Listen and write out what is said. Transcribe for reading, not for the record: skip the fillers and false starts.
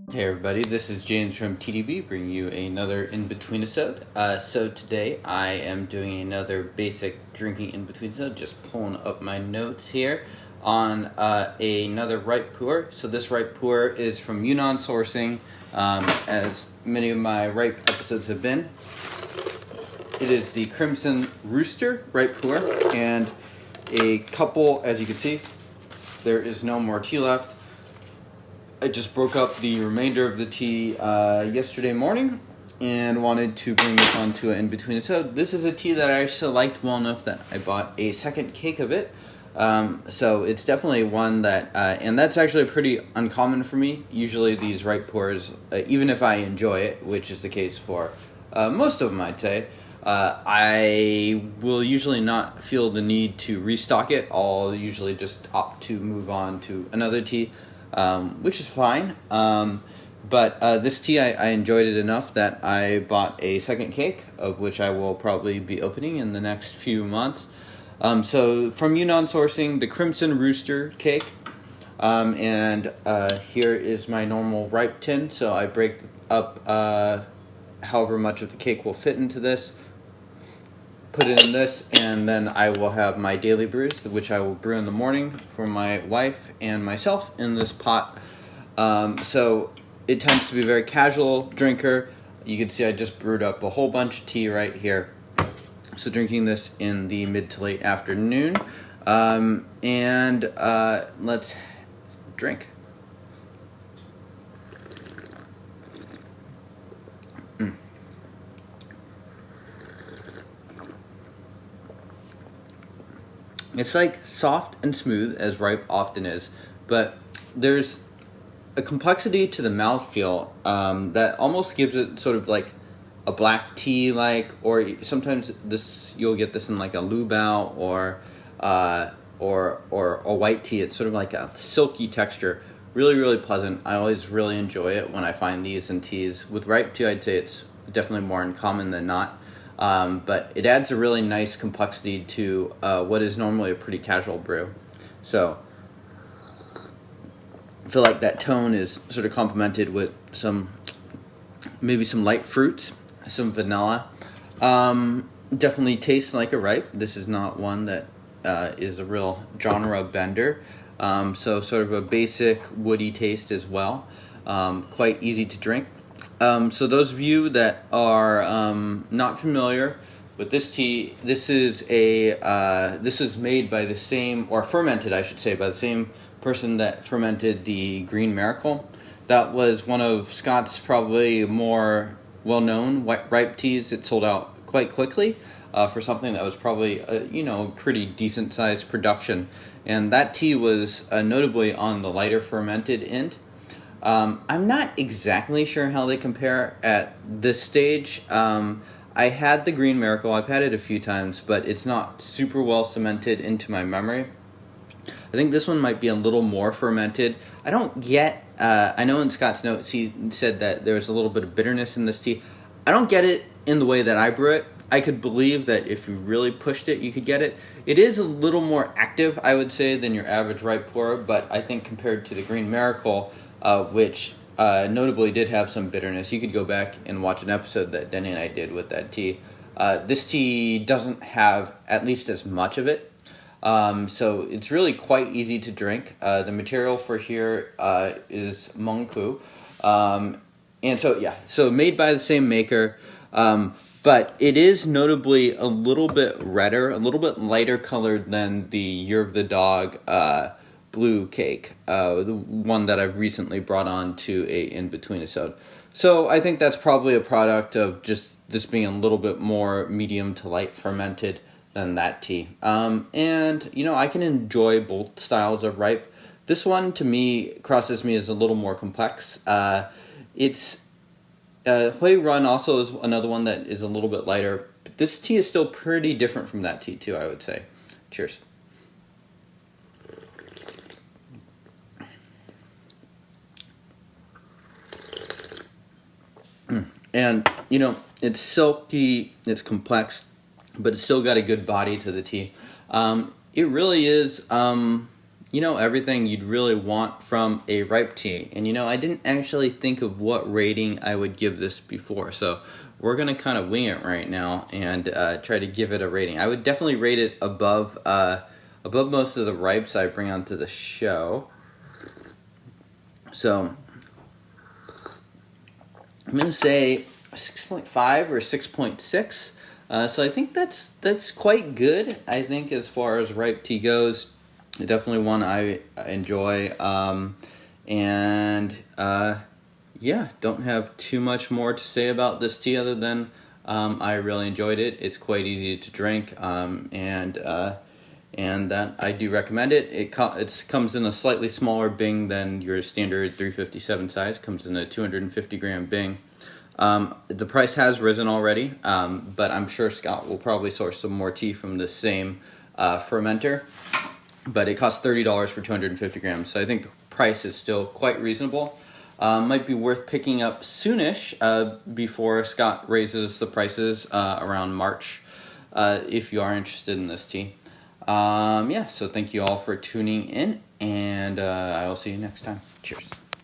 Hey everybody, this is James from TeaDB bringing you another Inbetweenisode. So today I am doing another basic drinking Inbetweenisode, just pulling up my notes here on another ripe pu'erh. So this ripe pu'erh is from Yunnan Sourcing, as many of my ripe episodes have been. It is the Crimson Rooster ripe pu'erh, and a couple, as you can see, there is no more tea left. I just broke up the remainder of the tea yesterday morning and wanted to bring this onto an in-between-isode. This is a tea that I actually liked well enough that I bought a second cake of it. So it's definitely one that, and that's actually pretty uncommon for me. Usually these ripe pours, even if I enjoy it, which is the case for most of them, I'd say, I will usually not feel the need to restock it. I'll usually just opt to move on to another tea. Which is fine, but this tea, I enjoyed it enough that I bought a second cake, of which I will probably be opening in the next few months. So from Yunnan Sourcing, the Crimson Rooster cake, and here is my normal ripe tin, so I break up however much of the cake will fit into this, put it in this, and then I will have my daily brews, which I will brew in the morning for my wife and myself in this pot. So it tends to be a very casual drinker. You can see I just brewed up a whole bunch of tea right here. So drinking this in the mid to late afternoon. Let's drink. It's like soft and smooth, as ripe often is, but there's a complexity to the mouthfeel that almost gives it sort of like a black tea, or sometimes you'll get this in like a lubao or a white tea. It's sort of like a silky texture, really, really pleasant. I always really enjoy it when I find these in teas. With ripe tea, I'd say it's definitely more uncommon than not. But it adds a really nice complexity to what is normally a pretty casual brew. So I feel like that tone is sort of complemented with maybe some light fruits, some vanilla. Definitely tastes like a ripe. This is not one that is a real genre bender. So sort of a basic woody taste as well. Quite easy to drink. So those of you that are not familiar with this tea, this is made by the same, or fermented, I should say, by the same person that fermented the Green Miracle. That was one of Scott's probably more well-known ripe teas. It sold out quite quickly for something that was probably pretty decent-sized production. And that tea was notably on the lighter fermented end. I'm not exactly sure how they compare at this stage. I had the Green Miracle. I've had it a few times, but it's not super well cemented into my memory. I think this one might be a little more fermented. I don't get, I know in Scott's notes he said that there was a little bit of bitterness in this tea. I don't get it in the way that I brew it. I could believe that if you really pushed it, you could get it. It is a little more active, I would say, than your average ripe pu'erh, but I think compared to the Green Miracle, which notably did have some bitterness. You could go back and watch an episode that Denny and I did with that tea. This tea doesn't have at least as much of it. So it's really quite easy to drink. The material for here is mengku. So made by the same maker. But it is notably a little bit redder, a little bit lighter colored than the Year of the Dog blue cake, the one that I've recently brought on to a In-Betweenisode. So I think that's probably a product of just this being a little bit more medium to light fermented than that tea. I can enjoy both styles of ripe. This one, to me, crosses me as a little more complex. Hui Run also is another one that is a little bit lighter. But this tea is still pretty different from that tea, too, I would say. Cheers. And, it's silky, it's complex, but it's still got a good body to the tea. It really is everything you'd really want from a ripe tea. And I didn't actually think of what rating I would give this before, so we're gonna kind of wing it right now and try to give it a rating. I would definitely rate it above most of the ripes I bring onto the show. So I'm gonna say 6.5 or 6.6. So I think that's quite good. I think as far as ripe tea goes, definitely one I enjoy. Yeah, don't have too much more to say about this tea other than I really enjoyed it. It's quite easy to drink, and that I do recommend it. It comes in a slightly smaller Bing than your standard 357 size. Comes in a 250 gram Bing. The price has risen already, but I'm sure Scott will probably source some more tea from the same fermenter. But it costs $30 for 250 grams, so I think the price is still quite reasonable. Might be worth picking up soonish before Scott raises the prices around March if you are interested in this tea. So thank you all for tuning in, and I will see you next time. Cheers.